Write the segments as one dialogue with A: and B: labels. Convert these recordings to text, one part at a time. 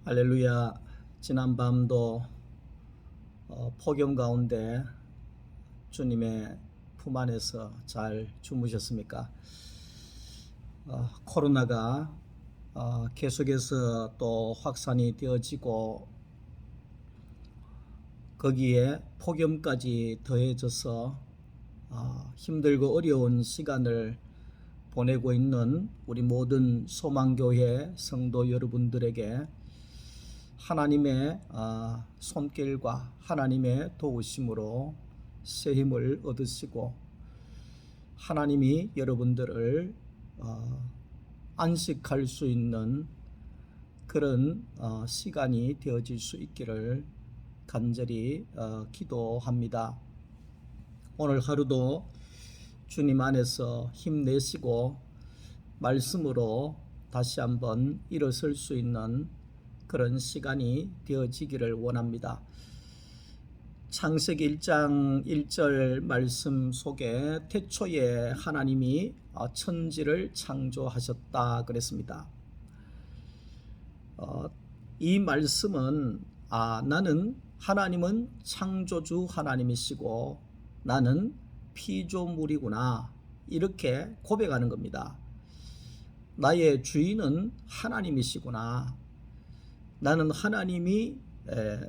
A: 할렐루야. 지난밤도 폭염 가운데 주님의 품 안에서 잘 주무셨습니까? 코로나가 계속해서 또 확산이 되어지고 거기에 폭염까지 더해져서 힘들고 어려운 시간을 보내고 있는 우리 모든 소망교회 성도 여러분들에게 하나님의 손길과 하나님의 도우심으로 새 힘을 얻으시고 하나님이 여러분들을 안식할 수 있는 그런 시간이 되어질 수 있기를 간절히 기도합니다. 오늘 하루도 주님 안에서 힘내시고 말씀으로 다시 한번 일어설 수 있는 그런 시간이 되어지기를 원합니다. 창세기 1장 1절 말씀 속에 태초에 하나님이 천지를 창조하셨다 그랬습니다. 이 말씀은 나는 하나님은 창조주 하나님이시고 나는 피조물이구나 이렇게 고백하는 겁니다. 나의 주인은 하나님이시구나. 나는 하나님이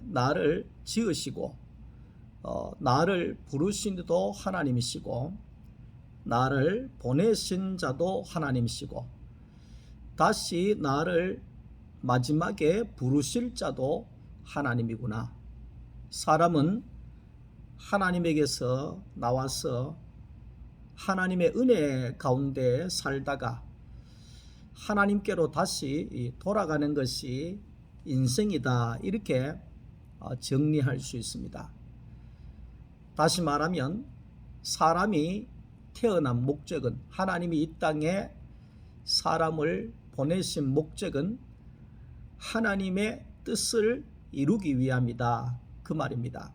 A: 나를 지으시고 나를 부르신 이도 하나님이시고 나를 보내신 자도 하나님이시고 다시 나를 마지막에 부르실 자도 하나님이구나. 사람은 하나님에게서 나와서 하나님의 은혜 가운데 살다가 하나님께로 다시 돌아가는 것이 인생이다 이렇게 정리할 수 있습니다. 다시 말하면 사람이 태어난 목적은 하나님이 이 땅에 사람을 보내신 목적은 하나님의 뜻을 이루기 위함이다 그 말입니다.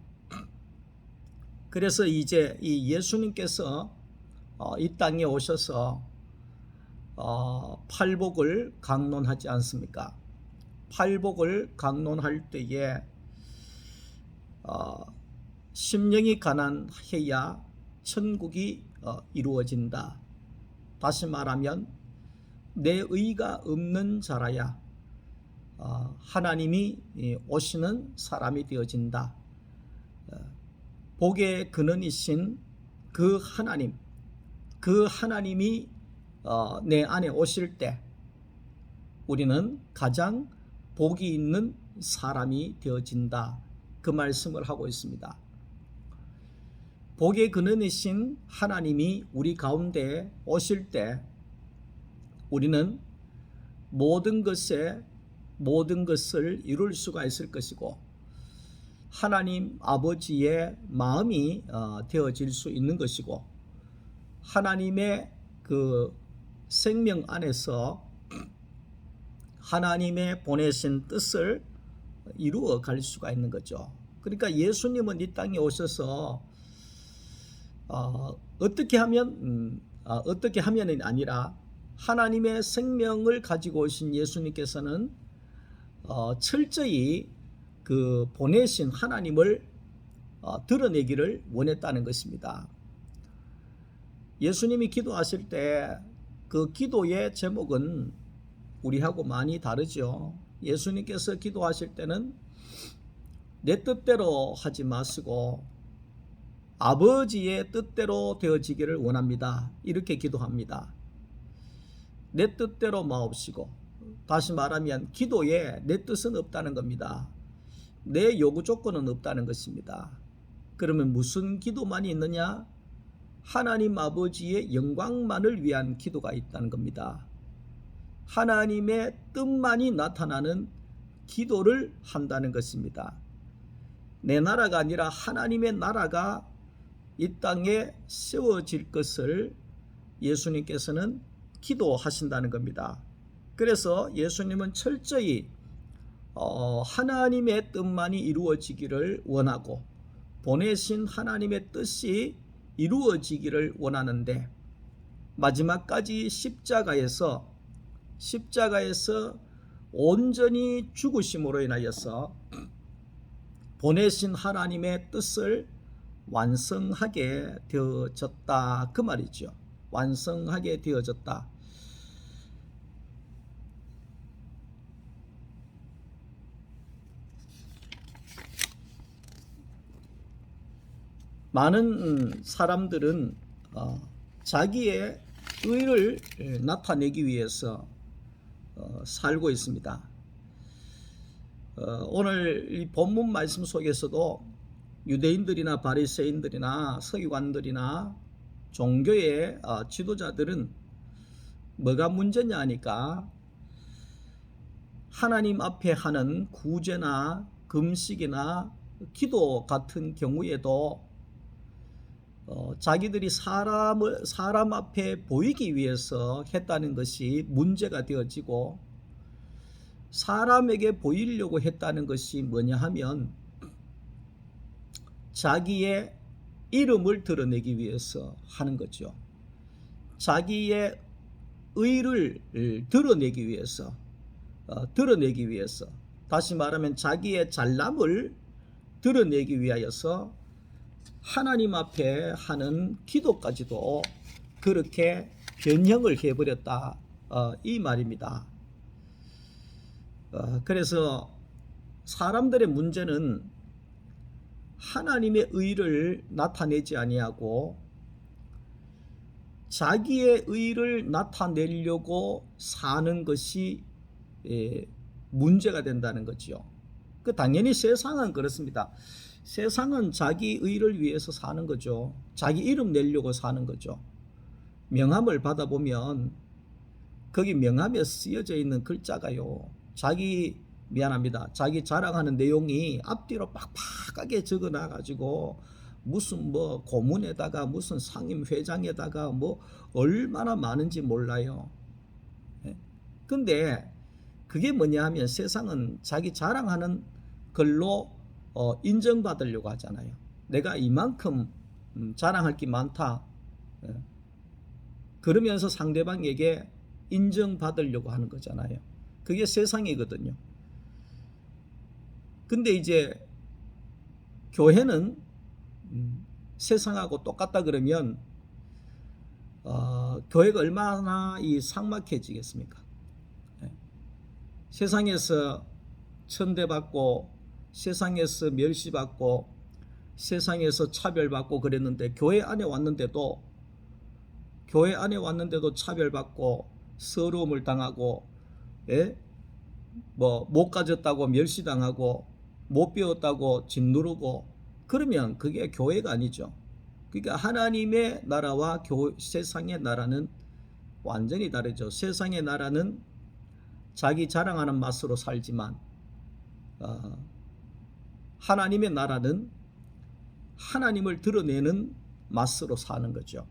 A: 그래서 이제 이 예수님께서 이 땅에 오셔서 팔복을 강론하지 않습니까? 팔복을 강론할 때에 심령이 가난해야 천국이 이루어진다. 다시 말하면 내 의가 없는 자라야 하나님이 오시는 사람이 되어진다. 복의 근원이신 그 하나님이 내 안에 오실 때 우리는 가장 복이 있는 사람이 되어진다. 그 말씀을 하고 있습니다. 복의 근원이신 하나님이 우리 가운데 오실 때 우리는 모든 것을 이룰 수가 있을 것이고 하나님 아버지의 마음이 되어질 수 있는 것이고 하나님의 그 생명 안에서 하나님의 보내신 뜻을 이루어 갈 수가 있는 거죠. 그러니까 예수님은 이 땅에 오셔서 어떻게 하면이 아니라 하나님의 생명을 가지고 오신 예수님께서는 철저히 그 보내신 하나님을 드러내기를 원했다는 것입니다. 예수님이 기도하실 때 그 기도의 제목은 우리하고 많이 다르죠. 예수님께서 기도하실 때는 내 뜻대로 하지 마시고 아버지의 뜻대로 되어지기를 원합니다. 이렇게 기도합니다. 내 뜻대로 마옵시고 다시 말하면 기도에 내 뜻은 없다는 겁니다. 내 요구 조건은 없다는 것입니다. 그러면 무슨 기도만이 있느냐? 하나님 아버지의 영광만을 위한 기도가 있다는 겁니다. 하나님의 뜻만이 나타나는 기도를 한다는 것입니다. 내 나라가 아니라 하나님의 나라가 이 땅에 세워질 것을 예수님께서는 기도하신다는 겁니다. 그래서 예수님은 철저히 하나님의 뜻만이 이루어지기를 원하고 보내신 하나님의 뜻이 이루어지기를 원하는데 마지막까지 십자가에서 온전히 죽으심으로 인하여서 보내신 하나님의 뜻을 완성하게 되어졌다 그 말이죠. 완성하게 되어졌다. 많은 사람들은 자기의 의를 나타내기 위해서 살고 있습니다. 오늘 이 본문 말씀 속에서도 유대인들이나 바리새인들이나 서기관들이나 종교의 지도자들은 뭐가 문제냐 하니까 하나님 앞에 하는 구제나 금식이나 기도 같은 경우에도 자기들이 사람 앞에 보이기 위해서 했다는 것이 문제가 되어지고, 사람에게 보이려고 했다는 것이 뭐냐 하면 자기의 이름을 드러내기 위해서 하는 거죠. 자기의 의를 드러내기 위해서, 다시 말하면 자기의 잘남을 드러내기 위하여서 하나님 앞에 하는 기도까지도 그렇게 변형을 해버렸다 이 말입니다. 그래서 사람들의 문제는 하나님의 의를 나타내지 아니하고 자기의 의를 나타내려고 사는 것이 문제가 된다는 거죠. 당연히 세상은 그렇습니다. 세상은 자기 의를 위해서 사는 거죠. 자기 이름 내려고 사는 거죠. 명함을 받아보면 거기 명함에 쓰여져 있는 글자가요, 자기 자랑하는 내용이 앞뒤로 빡빡하게 적어놔 가지고 무슨 고문에다가 무슨 상임회장에다가 얼마나 많은지 몰라요. 근데 그게 뭐냐 하면 세상은 자기 자랑하는 걸로 인정받으려고 하잖아요. 내가 이만큼 자랑할 게 많다. 그러면서 상대방에게 인정받으려고 하는 거잖아요. 그게 세상이거든요. 근데 이제 교회는 세상하고 똑같다 그러면 교회가 얼마나 삭막해지겠습니까? 세상에서 천대받고 세상에서 멸시받고 세상에서 차별받고 그랬는데 교회 안에 왔는데도 차별받고 서러움을 당하고, 못 가졌다고 멸시당하고 못 배웠다고 짓누르고, 그러면 그게 교회가 아니죠. 그러니까 하나님의 나라와 세상의 나라는 완전히 다르죠. 세상의 나라는 자기 자랑하는 맛으로 살지만 하나님의 나라는 하나님을 드러내는 맛으로 사는 거죠.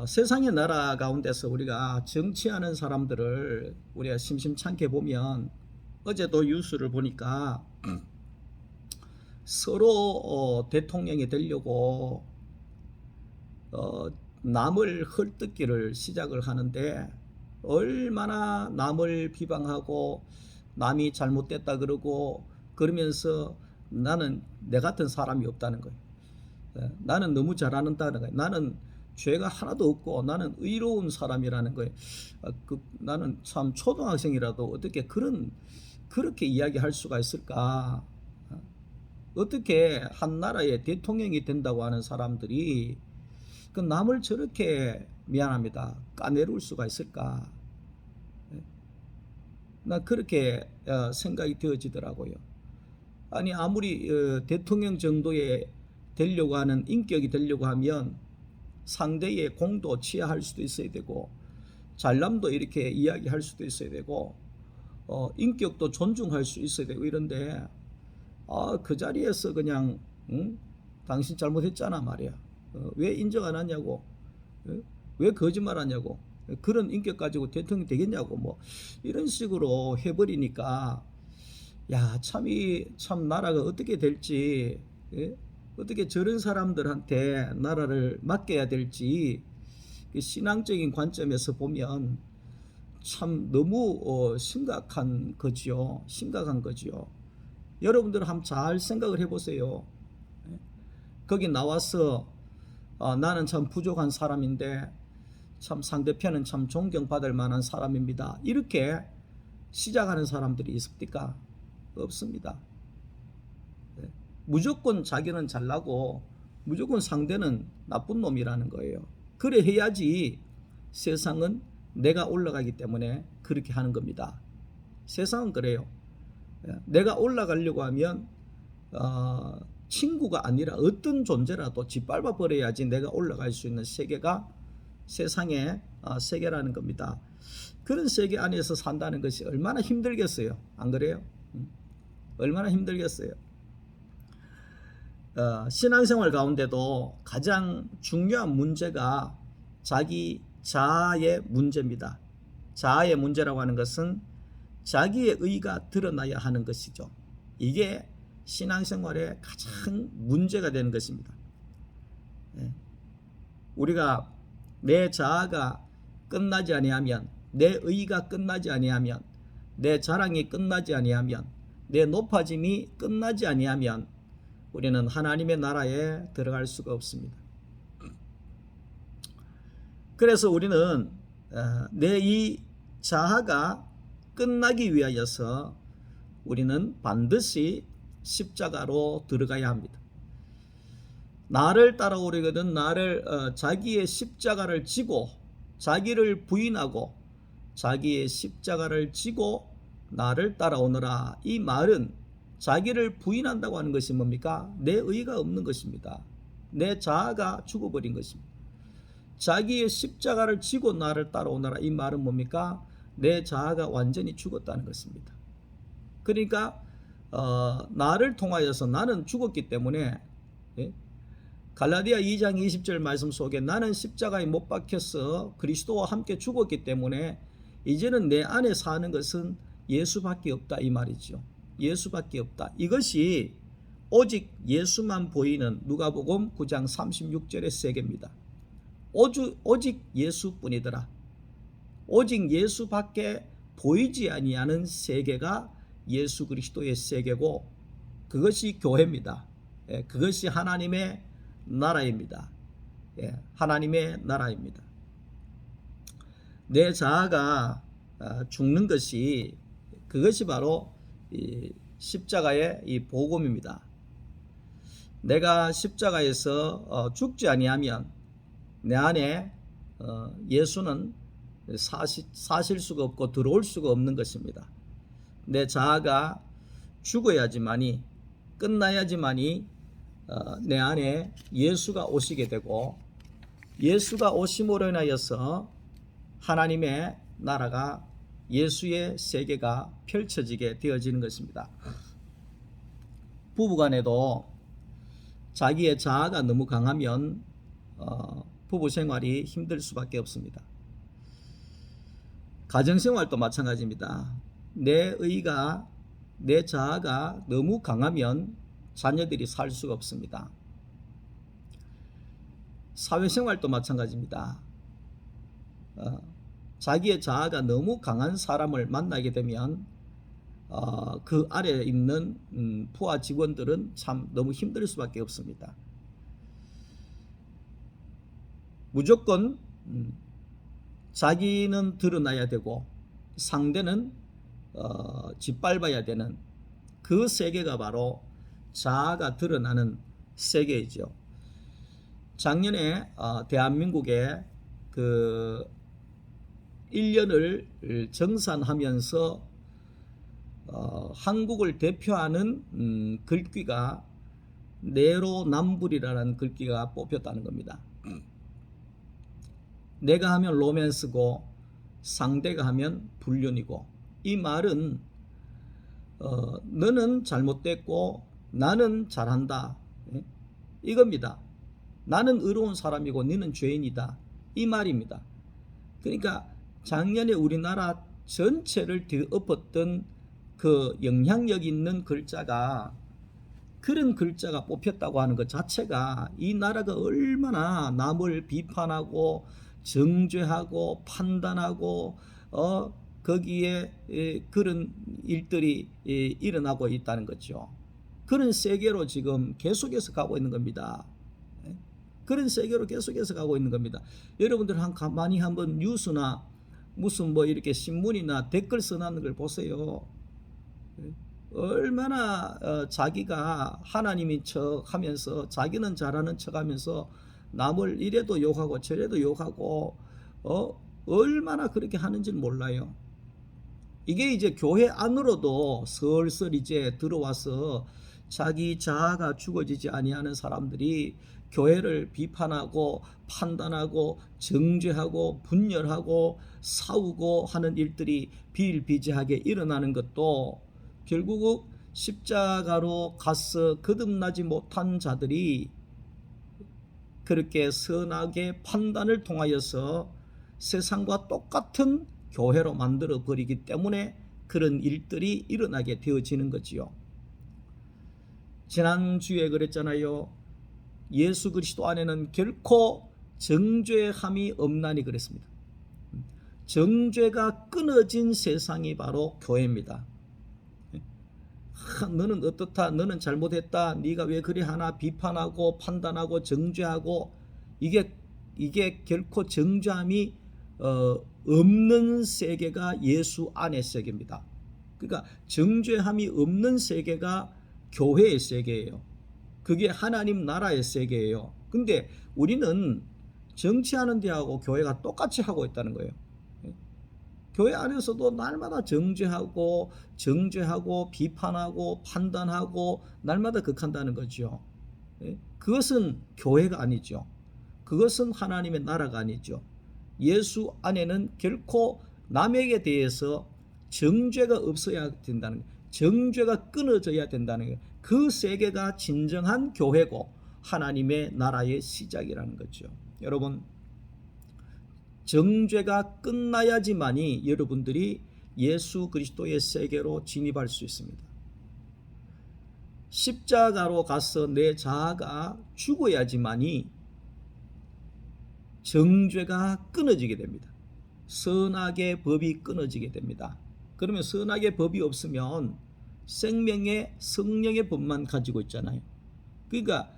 A: 세상의 나라 가운데서 우리가 정치하는 사람들을 우리가 심심찮게 보면, 어제도 뉴스를 보니까 서로 대통령이 되려고 남을 헐뜯기를 시작을 하는데, 얼마나 남을 비방하고 남이 잘못됐다 그러면서 나는 내 같은 사람이 없다는 거예요. 나는 너무 잘한다는 거예요. 나는 죄가 하나도 없고 나는 의로운 사람이라는 거예요. 나는 참 초등학생이라도 어떻게 그렇게 이야기할 수가 있을까? 어떻게 한 나라의 대통령이 된다고 하는 사람들이 그 남을 저렇게 까내릴 수가 있을까? 나 그렇게 생각이 되어지더라고요. 아니, 아무리 대통령 정도의 되려고 하는 인격이 되려고 하면 상대의 공도 취하할 수도 있어야 되고, 잘남도 이렇게 이야기할 수도 있어야 되고, 인격도 존중할 수 있어야 되고, 이런데 그 자리에서 그냥 당신 잘못했잖아 말이야, 왜 인정 안 하냐고, 왜 거짓말하냐고, 그런 인격 가지고 대통령이 되겠냐고, 이런 식으로 해버리니까 참 나라가 어떻게 될지, 어떻게 저런 사람들한테 나라를 맡겨야 될지 신앙적인 관점에서 보면 참 너무 심각한 거지요. 심각한 거지요. 여러분들 한번 잘 생각을 해보세요. 거기 나와서 나는 참 부족한 사람인데 참 상대편은 참 존경받을 만한 사람입니다. 이렇게 시작하는 사람들이 있습니까? 없습니다. 무조건 자기는 잘나고 무조건 상대는 나쁜 놈이라는 거예요. 그래 해야지 세상은 내가 올라가기 때문에 그렇게 하는 겁니다. 세상은 그래요. 내가 올라가려고 하면 친구가 아니라 어떤 존재라도 짓밟아 버려야지 내가 올라갈 수 있는 세계가 세상의 세계라는 겁니다. 그런 세계 안에서 산다는 것이 얼마나 힘들겠어요. 안 그래요? 얼마나 힘들겠어요. 신앙생활 가운데도 가장 중요한 문제가 자기 자아의 문제입니다. 자아의 문제라고 하는 것은 자기의 의가 드러나야 하는 것이죠. 이게 신앙생활의 가장 문제가 되는 것입니다. 우리가 내 자아가 끝나지 아니하면, 내 의가 끝나지 아니하면, 내 자랑이 끝나지 아니하면, 내 높아짐이 끝나지 아니하면 우리는 하나님의 나라에 들어갈 수가 없습니다. 그래서 우리는 내 이 자아가 끝나기 위하여서 우리는 반드시 십자가로 들어가야 합니다. 나를 따라오려거든 자기의 십자가를 지고 자기를 부인하고 자기의 십자가를 지고 나를 따라오너라. 이 말은 자기를 부인한다고 하는 것이 뭡니까? 내 의가 없는 것입니다. 내 자아가 죽어버린 것입니다. 자기의 십자가를 지고 나를 따라오너라. 이 말은 뭡니까? 내 자아가 완전히 죽었다는 것입니다. 그러니까 나를 통하여서 나는 죽었기 때문에 갈라디아 2장 20절 말씀 속에 나는 십자가에 못 박혀서 그리스도와 함께 죽었기 때문에 이제는 내 안에 사는 것은 예수밖에 없다 이 말이죠. 예수밖에 없다. 이것이 오직 예수만 보이는 누가복음 9장 36절의 세계입니다. 오직 예수뿐이더라. 오직 예수밖에 보이지 아니하는 세계가 예수 그리스도의 세계고 그것이 교회입니다. 그것이 하나님의 나라입니다. 하나님의 나라입니다. 내 자아가 죽는 것이 그것이 바로 이 십자가의 이 복음입니다. 내가 십자가에서 죽지 아니하면 내 안에 예수는 사실 수가 없고 들어올 수가 없는 것입니다. 내 자아가 죽어야지만이 끝나야지만이 내 안에 예수가 오시게 되고 예수가 오심으로 인하여서 하나님의 나라가 예수의 세계가 펼쳐지게 되어지는 것입니다. 부부간에도 자기의 자아가 너무 강하면 부부 생활이 힘들 수밖에 없습니다. 가정생활도 마찬가지입니다. 내 의가 내 자아가 너무 강하면 자녀들이 살 수가 없습니다. 사회생활도 마찬가지입니다. 자기의 자아가 너무 강한 사람을 만나게 되면 그 아래에 있는 부하 직원들은 참 너무 힘들 수밖에 없습니다. 무조건 자기는 드러나야 되고 상대는 짓밟아야 되는 그 세계가 바로 자아가 드러나는 세계이죠. 작년에 대한민국에 그 1년을 정산하면서 한국을 대표하는 글귀가 내로남불이라는 글귀가 뽑혔다는 겁니다. 내가 하면 로맨스고 상대가 하면 불륜이고, 이 말은 너는 잘못됐고 나는 잘한다 이겁니다. 나는 의로운 사람이고 너는 죄인이다 이 말입니다. 그러니까 작년에 우리나라 전체를 뒤엎었던 그 영향력 있는 글자가, 그런 글자가 뽑혔다고 하는 것 자체가 이 나라가 얼마나 남을 비판하고 정죄하고 판단하고 거기에 그런 일들이 일어나고 있다는 거죠. 그런 세계로 지금 계속해서 가고 있는 겁니다. 그런 세계로 계속해서 가고 있는 겁니다. 여러분들 가만히 한번 뉴스나 무슨 뭐 이렇게 신문이나 댓글 써놨는 걸 보세요. 얼마나 자기가 하나님인 척 하면서 자기는 잘하는 척 하면서 남을 이래도 욕하고 저래도 욕하고 얼마나 그렇게 하는지는 몰라요. 이게 이제 교회 안으로도 슬슬 이제 들어와서 자기 자아가 죽어지지 아니하는 사람들이 교회를 비판하고 판단하고 정죄하고 분열하고 싸우고 하는 일들이 비일비재하게 일어나는 것도 결국 십자가로 가서 거듭나지 못한 자들이 그렇게 선하게 판단을 통하여서 세상과 똑같은 교회로 만들어 버리기 때문에 그런 일들이 일어나게 되어지는 거지요. 지난주에 그랬잖아요. 예수 그리스도 안에는 결코 정죄함이 없나니 그랬습니다. 정죄가 끊어진 세상이 바로 교회입니다. 너는 어떻다, 너는 잘못했다, 네가 왜 그리 하나 비판하고 판단하고 정죄하고 이게 결코 정죄함이 없는 세계가 예수 안의 세계입니다. 그러니까 정죄함이 없는 세계가 교회의 세계예요. 그게 하나님 나라의 세계예요. 근데 우리는 정치하는 데하고 교회가 똑같이 하고 있다는 거예요. 교회 안에서도 날마다 정죄하고 비판하고 판단하고 날마다 극한다는 거죠. 그것은 교회가 아니죠. 그것은 하나님의 나라가 아니죠. 예수 안에는 결코 남에게 대해서 정죄가 없어야 된다는 거예요. 정죄가 끊어져야 된다는 거예요. 그 세계가 진정한 교회고 하나님의 나라의 시작이라는 거죠. 여러분, 정죄가 끝나야지만이 여러분들이 예수 그리스도의 세계로 진입할 수 있습니다. 십자가로 가서 내 자아가 죽어야지만이 정죄가 끊어지게 됩니다. 선악의 법이 끊어지게 됩니다. 그러면 선악의 법이 없으면 생명의 성령의 법만 가지고 있잖아요. 그러니까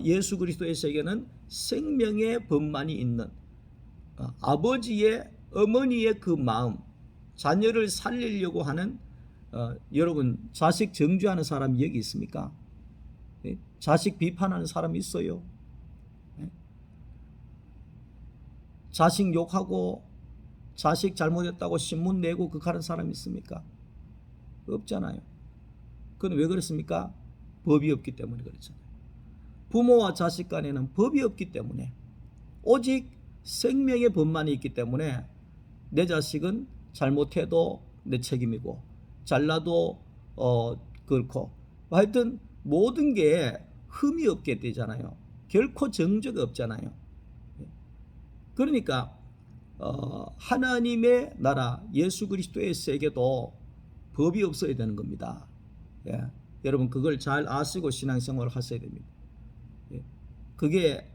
A: 예수 그리스도의 세계는 생명의 법만이 있는 아버지의 어머니의 그 마음, 자녀를 살리려고 하는 여러분 자식 정죄하는 사람이 여기 있습니까? 자식 비판하는 사람이 있어요? 자식 욕하고 자식 잘못했다고 신문 내고 극하는 사람이 있습니까? 없잖아요. 그건 왜 그렇습니까? 법이 없기 때문에 그렇잖아요. 부모와 자식 간에는 법이 없기 때문에 오직 생명의 법만이 있기 때문에 내 자식은 잘못해도 내 책임이고 잘나도 그렇고 하여튼 모든 게 흠이 없게 되잖아요. 결코 정죄가 없잖아요. 그러니까 하나님의 나라 예수 그리스도의 세계도 법이 없어야 되는 겁니다. 예. 여러분 그걸 잘 아시고 신앙생활을 하셔야 됩니다. 예. 그게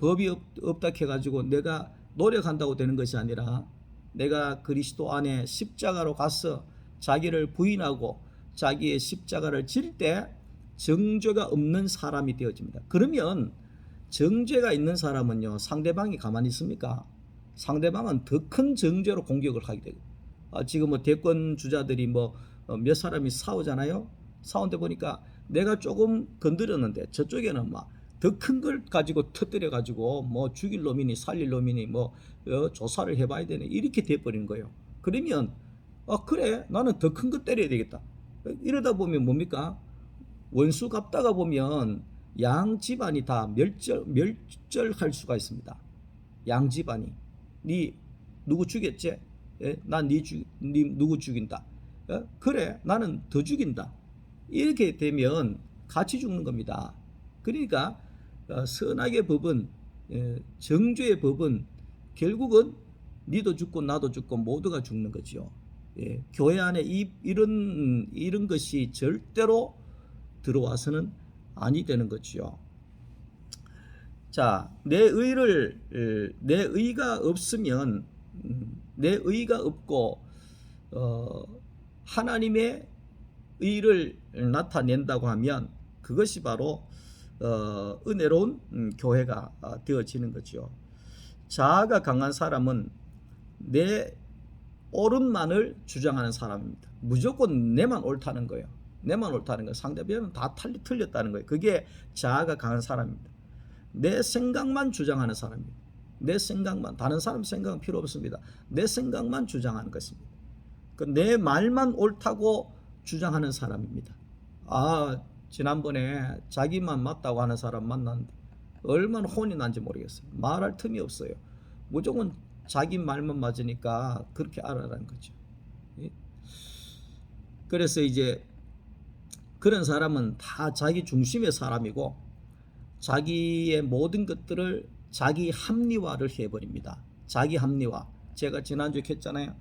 A: 법이 없다 해가지고 내가 노력한다고 되는 것이 아니라 내가 그리스도 안에 십자가로 가서 자기를 부인하고 자기의 십자가를 질 때 정죄가 없는 사람이 되어집니다. 그러면 정죄가 있는 사람은요 상대방이 가만히 있습니까? 상대방은 더 큰 정죄로 공격을 하게 되고 지금 뭐 대권 주자들이 뭐 몇 사람이 싸우잖아요. 싸운데 보니까 내가 조금 건드렸는데 저쪽에는 막 더 큰 걸 가지고 터뜨려 가지고 뭐 죽일 놈이니 살릴 놈이니 뭐 조사를 해봐야 되네 이렇게 돼버린 거예요. 그러면 그래 나는 더 큰 거 때려야 되겠다. 이러다 보면 뭡니까? 원수 갚다가 보면 양 집안이 다 멸절할 수가 있습니다. 양 집안이 네 누구 죽였지? 난 네 누구 죽인다. 그래 나는 더 죽인다. 이렇게 되면 같이 죽는 겁니다. 그러니까 선악의 법은 정죄의 법은 결국은 니도 죽고 나도 죽고 모두가 죽는 거죠. 교회 안에 이런 것이 절대로 들어와서는 아니 되는 거죠. 자, 내 의가 없으면 내 의가 없고 하나님의 의를 나타낸다고 하면 그것이 바로 은혜로운 교회가 되어지는 거죠. 자아가 강한 사람은 내 옳은만을 주장하는 사람입니다. 무조건 내만 옳다는 거예요. 내만 옳다는 거예요. 상대방은 다 틀렸다는 거예요. 그게 자아가 강한 사람입니다. 내 생각만 주장하는 사람입니다. 내 생각만, 다른 사람 생각은 필요 없습니다. 내 생각만 주장하는 것입니다. 내 말만 옳다고 주장하는 사람입니다. 지난번에 자기만 맞다고 하는 사람 만났는데 얼마나 혼이 난지 모르겠어요. 말할 틈이 없어요. 무조건 자기 말만 맞으니까 그렇게 알아라는 거죠. 그래서 이제 그런 사람은 다 자기 중심의 사람이고 자기의 모든 것들을 자기 합리화를 해버립니다. 자기 합리화. 제가 지난주에 했잖아요.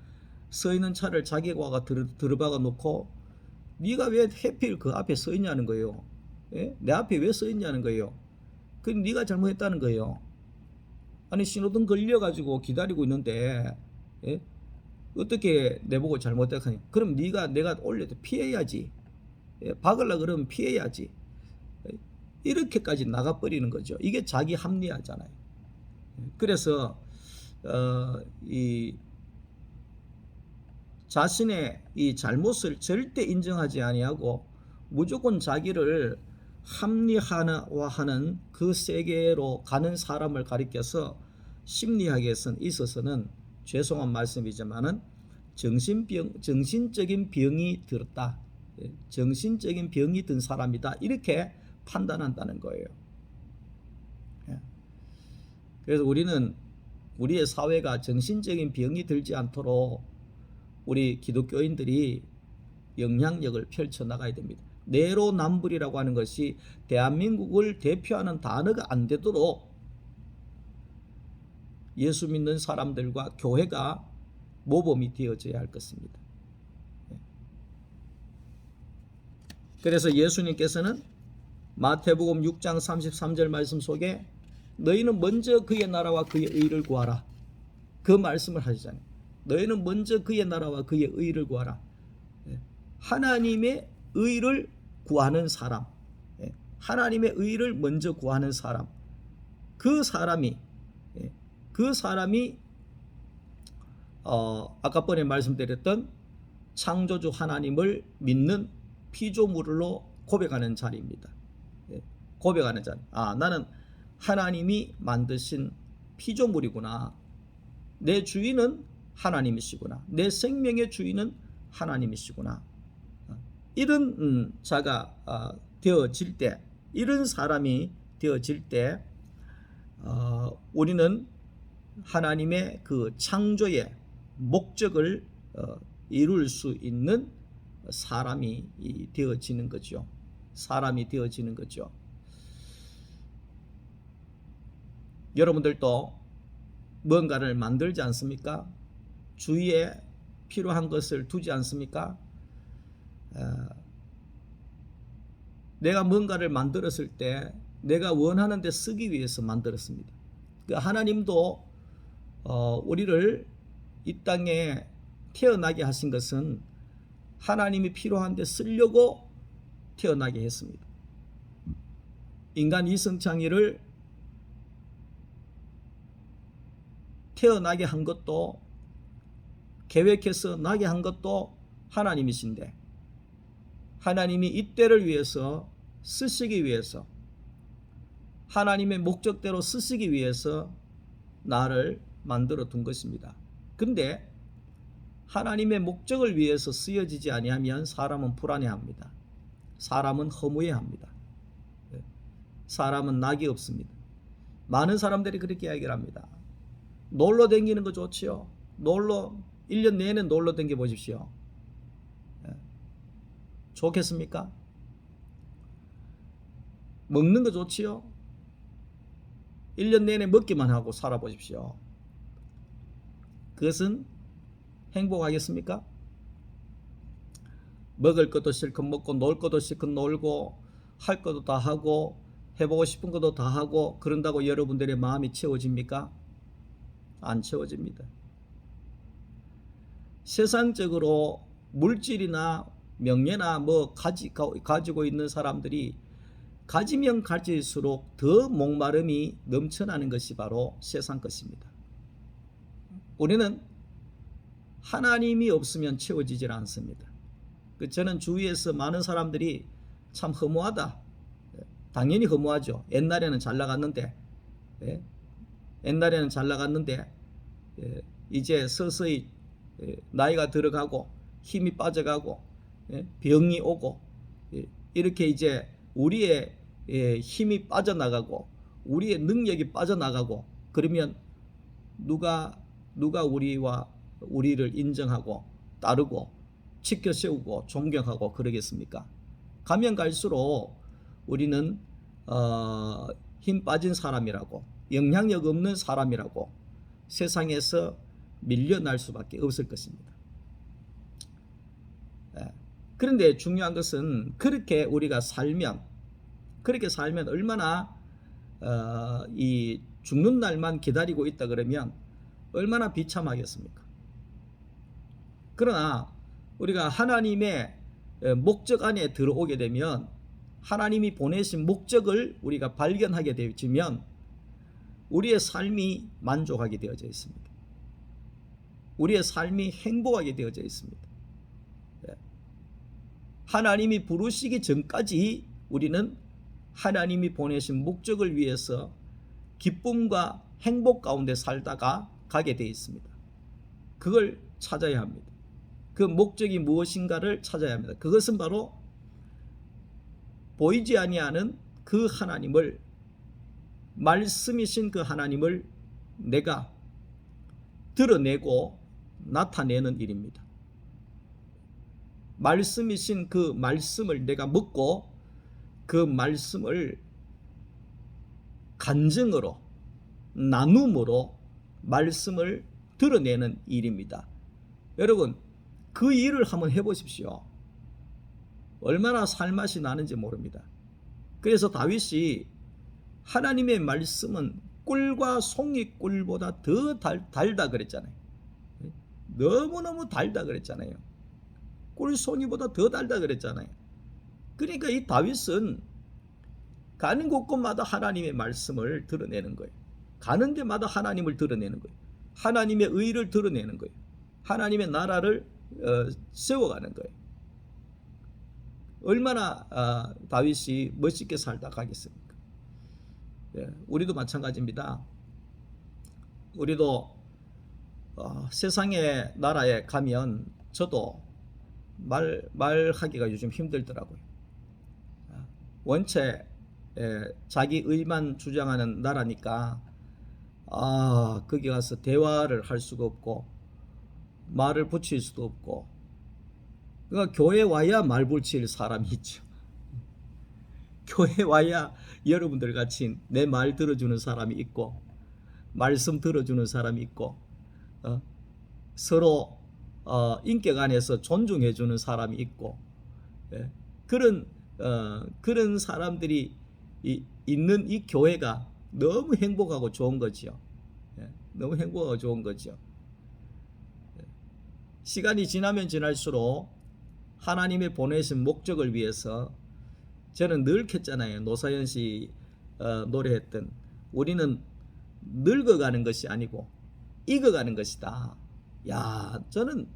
A: 서 있는 차를 자기가 들어박아 놓고 네가 왜 하필 그 앞에 서 있냐는 거예요. 예? 내 앞에 왜 서 있냐는 거예요. 그럼 네가 잘못했다는 거예요. 아니 신호등 걸려가지고 기다리고 있는데 예? 어떻게 내보고 잘못했다니? 그럼 내가 올려도 피해야지. 예? 박으려 그러면 피해야지. 이렇게까지 나가버리는 거죠. 이게 자기 합리화잖아요. 그래서 이 자신의 이 잘못을 절대 인정하지 아니하고 무조건 자기를 합리화하는 그 세계로 가는 사람을 가리켜서 심리학에서 있어서는 죄송한 말씀이지만은 정신적인 병이 들었다. 정신적인 병이 든 사람이다. 이렇게 판단한다는 거예요. 그래서 우리는 우리의 사회가 정신적인 병이 들지 않도록 우리 기독교인들이 영향력을 펼쳐나가야 됩니다. 내로남불이라고 하는 것이 대한민국을 대표하는 단어가 안 되도록 예수 믿는 사람들과 교회가 모범이 되어져야 할 것입니다. 그래서 예수님께서는 마태복음 6장 33절 말씀 속에 너희는 먼저 그의 나라와 그의 의를 구하라. 그 말씀을 하시잖아요. 너희는 먼저 그의 나라와 그의 의를 구하라. 하나님의 의를 구하는 사람, 하나님의 의를 먼저 구하는 사람, 그 사람이 아까 번에 말씀드렸던 창조주 하나님을 믿는 피조물로 고백하는 자리입니다. 고백하는 자리. 나는 하나님이 만드신 피조물이구나. 내 주인은 하나님이시구나. 내 생명의 주인은 하나님이시구나. 이런 자가 되어질 때, 이런 사람이 되어질 때 우리는 하나님의 그 창조의 목적을 이룰 수 있는 사람이 되어지는 거죠. 사람이 되어지는 거죠. 여러분들도 뭔가를 만들지 않습니까? 주위에 필요한 것을 두지 않습니까? 내가 뭔가를 만들었을 때 내가 원하는 데 쓰기 위해서 만들었습니다. 하나님도 우리를 이 땅에 태어나게 하신 것은 하나님이 필요한 데 쓰려고 태어나게 했습니다. 인간 이성창의를 태어나게 한 것도, 계획해서 나게 한 것도 하나님이신데, 하나님이 이때를 위해서 쓰시기 위해서, 하나님의 목적대로 쓰시기 위해서 나를 만들어 둔 것입니다. 근데 하나님의 목적을 위해서 쓰여지지 아니하면 사람은 불안해합니다. 사람은 허무해합니다. 사람은 낙이 없습니다. 많은 사람들이 그렇게 이야기를 합니다. 놀러 다니는 거 좋지요. 1년 내내 놀러 다녀 보십시오. 좋겠습니까? 먹는 거 좋지요. 1년 내내 먹기만 하고 살아보십시오. 그것은 행복하겠습니까? 먹을 것도 실컷 먹고 놀 것도 실컷 놀고 할 것도 다 하고 해보고 싶은 것도 다 하고 그런다고 여러분들의 마음이 채워집니까? 안 채워집니다. 세상적으로 물질이나 명예나 뭐 가지고 있는 사람들이 가지면 가질수록 더 목마름이 넘쳐나는 것이 바로 세상 것입니다. 우리는 하나님이 없으면 채워지질 않습니다. 저는 주위에서 많은 사람들이 참 허무하다. 당연히 허무하죠. 옛날에는 잘 나갔는데, 이제 서서히 나이가 들어가고 힘이 빠져가고 병이 오고 이렇게 이제 우리의 힘이 빠져나가고 우리의 능력이 빠져나가고 그러면 누가 우리를 인정하고 따르고 지켜 세우고 존경하고 그러겠습니까? 가면 갈수록 우리는 힘 빠진 사람이라고 영향력 없는 사람이라고 세상에서 밀려날 수밖에 없을 것입니다. 그런데 중요한 것은 그렇게 살면 얼마나 이 죽는 날만 기다리고 있다 그러면 얼마나 비참하겠습니까? 그러나 우리가 하나님의 목적 안에 들어오게 되면 하나님이 보내신 목적을 우리가 발견하게 되면 우리의 삶이 만족하게 되어져 있습니다. 우리의 삶이 행복하게 되어져 있습니다. 하나님이 부르시기 전까지 우리는 하나님이 보내신 목적을 위해서 기쁨과 행복 가운데 살다가 가게 되어 있습니다. 그걸 찾아야 합니다. 그 목적이 무엇인가를 찾아야 합니다. 그것은 바로 보이지 아니하는 그 하나님을, 말씀이신 그 하나님을 내가 드러내고 나타내는 일입니다. 말씀이신 그 말씀을 내가 먹고 그 말씀을 간증으로 나눔으로 말씀을 드러내는 일입니다. 여러분 그 일을 한번 해보십시오. 얼마나 살맛이 나는지 모릅니다. 그래서 다윗이 하나님의 말씀은 꿀과 송이꿀보다 더 달다 그랬잖아요. 너무너무 달다 그랬잖아요. 꿀송이보다 더 달다 그랬잖아요. 그러니까 이 다윗은 가는 곳곳마다 하나님의 말씀을 드러내는 거예요. 가는 데마다 하나님을 드러내는 거예요. 하나님의 의를 드러내는 거예요. 하나님의 나라를 세워가는 거예요. 얼마나 다윗이 멋있게 살다 가겠습니까? 우리도 마찬가지입니다. 우리도 세상의 나라에 가면 저도 말하기가 요즘 힘들더라고요. 원체 자기 의만 주장하는 나라니까 거기 가서 대화를 할 수가 없고 말을 붙일 수도 없고, 그러니까 교회 와야 말 붙일 사람이 있죠. 교회 와야 여러분들 같이 내 말 들어주는 사람이 있고 말씀 들어주는 사람이 있고 서로 인격 안에서 존중해 주는 사람이 있고 그런 사람들이 있는 이 교회가 너무 행복하고 좋은 거지요. 너무 행복하고 좋은 거죠. 시간이 지나면 지날수록 하나님의 보내신 목적을 위해서 저는 늘 했잖아요. 노사연 씨 노래했던 우리는 늙어가는 것이 아니고 익어가는 것이다. 야, 저는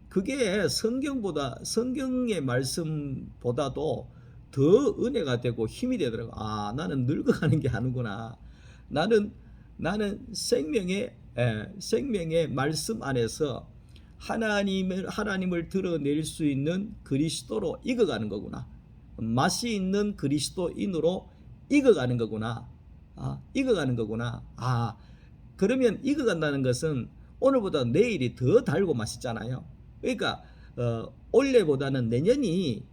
A: 그게 성경의 말씀보다도 더 은혜가 되고 힘이 되더라고요. 나는 늙어가는 게 아니구나. 나는 생명의 말씀 안에서 하나님을 드러낼 수 있는 그리스도로 익어가는 거구나. 맛이 있는 그리스도인으로 익어가는 거구나. 익어가는 거구나. 그러면 익어간다는 것은 오늘보다 내일이 더 달고 맛있잖아요. 그러니까 올해보다는 내년이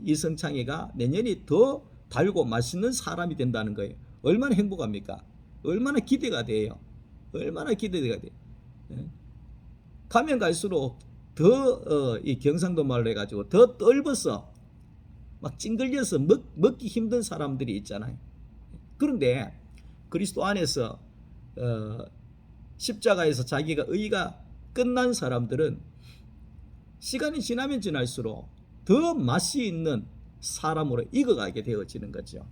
A: 이성창이가 내년이 더 달고 맛있는 사람이 된다는 거예요. 얼마나 행복합니까? 얼마나 기대가 돼요. 얼마나 기대가 돼요. 가면 갈수록 더 이 경상도 말로 해가지고 더 떫어서 막 찡글려서 먹기 힘든 사람들이 있잖아요. 그런데 그리스도 안에서 십자가에서 자기가 의가 끝난 사람들은 시간이 지나면 지날수록 더 맛이 있는 사람으로 익어가게 되어지는 거죠.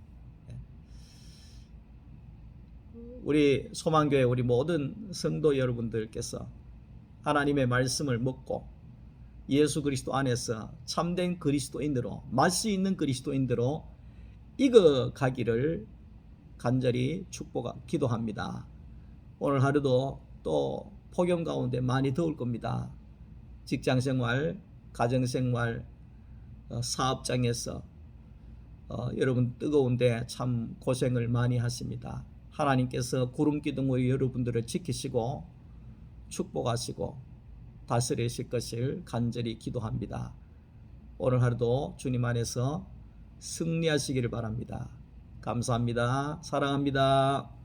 A: 우리 소망교회 우리 모든 성도 여러분들께서 하나님의 말씀을 먹고 예수 그리스도 안에서 참된 그리스도인으로 맛이 있는 그리스도인으로 익어가기를 간절히 기도합니다. 오늘 하루도 또 폭염 가운데 많이 더울 겁니다. 직장생활, 가정생활, 사업장에서 여러분 뜨거운데 참 고생을 많이 하십니다. 하나님께서 구름 기둥으로 여러분들을 지키시고 축복하시고 다스리실 것을 간절히 기도합니다. 오늘 하루도 주님 안에서 승리하시기를 바랍니다. 감사합니다. 사랑합니다.